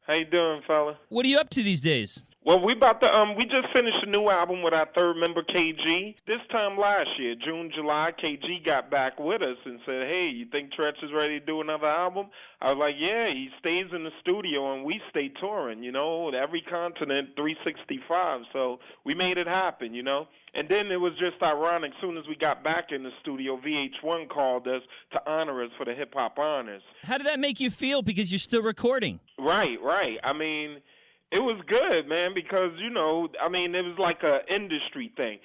How you doing, fella? What are you up to these days? Well, we just finished a new album with our third member, KG. This time last year, June, July, KG got back with us and said, hey, you think Tretch is ready to do another album? I was like, yeah, he stays in the studio and we stay touring, every continent, 365. So we made it happen, And then it was just ironic. As soon as we got back in the studio, VH1 called us to honor us for the Hip Hop Honors. How did that make you feel because you're still recording? Right. I mean, it was good, man, because, it was like an industry thing.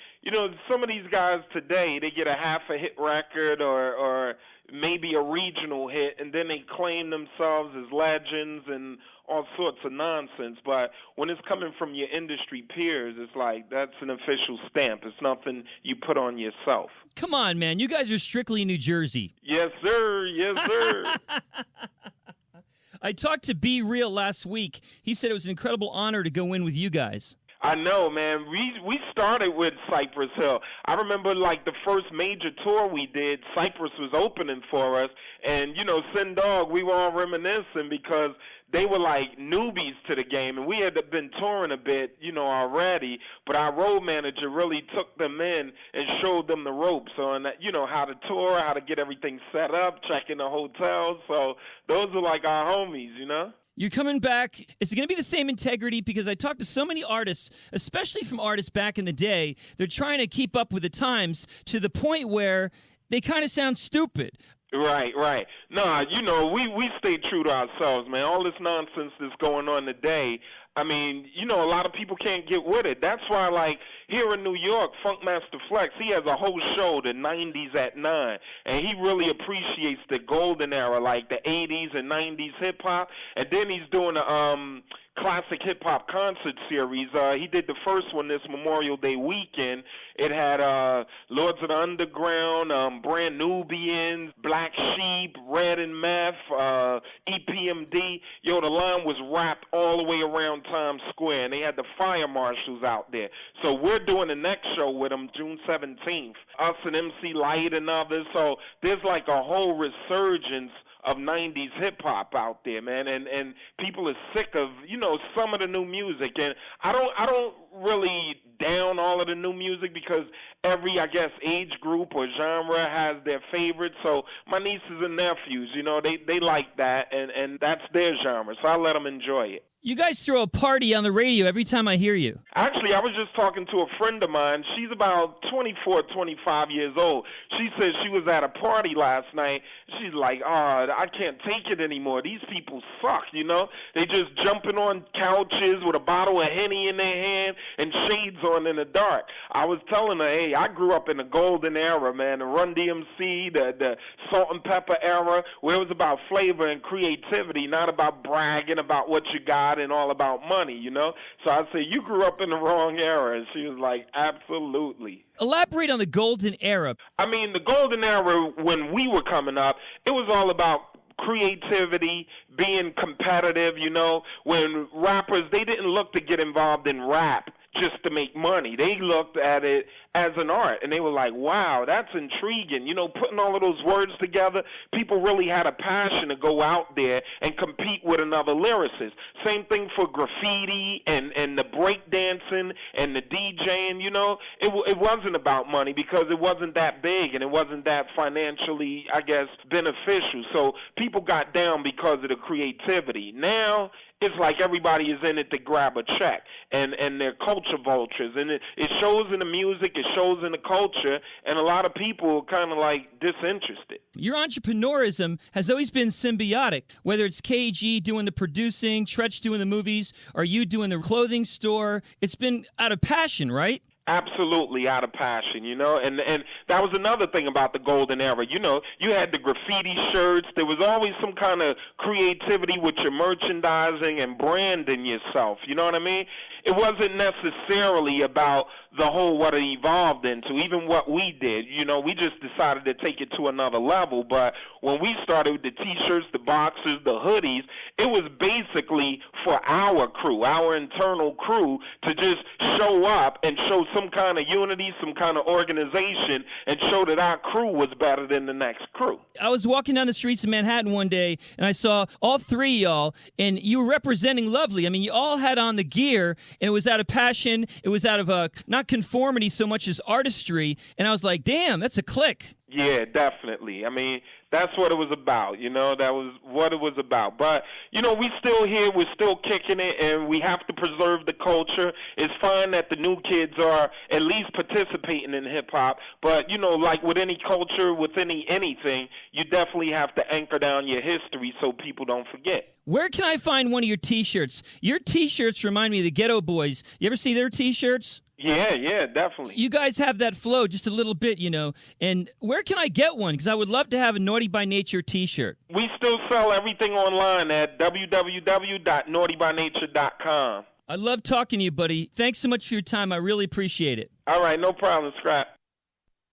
Some of these guys today, they get a half a hit record or maybe a regional hit, and then they claim themselves as legends and all sorts of nonsense. But when it's coming from your industry peers, it's like that's an official stamp. It's nothing you put on yourself. Come on, man. You guys are strictly New Jersey. Yes, sir. Yes, sir. I talked to Be Real last week. He said it was an incredible honor to go in with you guys. I know, man. We started with Cypress Hill. I remember, the first major tour we did, Cypress was opening for us. And, Sin Dog, we were all reminiscing because they were like newbies to the game. And we had been touring a bit, already. But our road manager really took them in and showed them the ropes on, how to tour, how to get everything set up, checking the hotels. So those are like our homies, You're coming back. Is it going to be the same integrity? Because I talked to so many artists, especially from artists back in the day, they're trying to keep up with the times to the point where they kind of sound stupid. Right. No, we stay true to ourselves, man. All this nonsense that's going on today, I mean, a lot of people can't get with it. That's why, here in New York, Funkmaster Flex, he has a whole show, the 90s at 9, and he really appreciates the golden era, like the 80s and 90s hip-hop, and then he's doing a classic hip-hop concert series. He did the first one this Memorial Day weekend. It had Lords of the Underground, Brand Nubians, Black Sheep, Red and Meth, EPMD. The line was wrapped all the way around Times Square, and they had the fire marshals out there. So we're doing the next show with them June 17th, us and MC Light and others. So there's a whole resurgence of 90s hip-hop out there, man, and people are sick of, some of the new music, and I don't really down all of the new music because every, age group or genre has their favorites. So my nieces and nephews, they like that, and that's their genre, so I let them enjoy it. You guys throw a party on the radio every time I hear you. Actually, I was just talking to a friend of mine. She's about 24, 25 years old. She said she was at a party last night. She's like, I can't take it anymore. These people suck, They just jumping on couches with a bottle of Henny in their hand and shades on in the dark. I was telling her, hey, I grew up in the golden era, man, the Run DMC, the Salt and Pepper era, where it was about flavor and creativity, not about bragging about what you got and all about money, So I said, you grew up in the wrong era. And she was like, absolutely. Elaborate on the golden era. I mean, the golden era, when we were coming up, it was all about creativity, being competitive, when rappers, they didn't look to get involved in rap just to make money. They looked at it as an art, and they were like, wow, that's intriguing. Putting all of those words together, people really had a passion to go out there and compete with another lyricist. Same thing for graffiti and the breakdancing and the DJing, It wasn't about money because it wasn't that big and it wasn't that financially, beneficial. So people got down because of the creativity. Now, it's like everybody is in it to grab a check, and they're culture vultures, and it shows in the music, it shows in the culture, and a lot of people are kind of disinterested. Your entrepreneurism has always been symbiotic, whether it's KG doing the producing, Tretch doing the movies, or you doing the clothing store. It's been out of passion, right? Absolutely out of passion, and that was another thing about the golden era. You had the graffiti shirts. There was always some kind of creativity with your merchandising and branding yourself. You know what I mean? it wasn't necessarily about the whole what it evolved into, even what we did. You know, we just decided to take it to another level. But when we started with the T-shirts, the boxers, the hoodies, it was basically for our crew, our internal crew, to just show up and show some kind of unity, some kind of organization, and show that our crew was better than the next crew. I was walking down the streets of Manhattan one day, and I saw all three of y'all, and you were representing lovely. I mean, you all had on the gear, and it was out of passion. It was out of not conformity so much as artistry. And I was like, damn, that's a click. Yeah, definitely. I mean, that's what it was about, you know, that was what it was about. But, you know, we still here, we're still kicking it, and we have to preserve the culture. It's fine that the new kids are at least participating in hip-hop, but, you know, like with any culture, with anything, you definitely have to anchor down your history so people don't forget. Where can I find one of your T-shirts? Your T-shirts remind me of the Ghetto Boys. You ever see their T-shirts? Yeah, definitely. You guys have that flow just a little bit, you know. And where can I get one? Because I would love to have a Naughty by Nature T-shirt. We still sell everything online at www.naughtybynature.com. I love talking to you, buddy. Thanks so much for your time. I really appreciate it. All right, no problem, Scrap.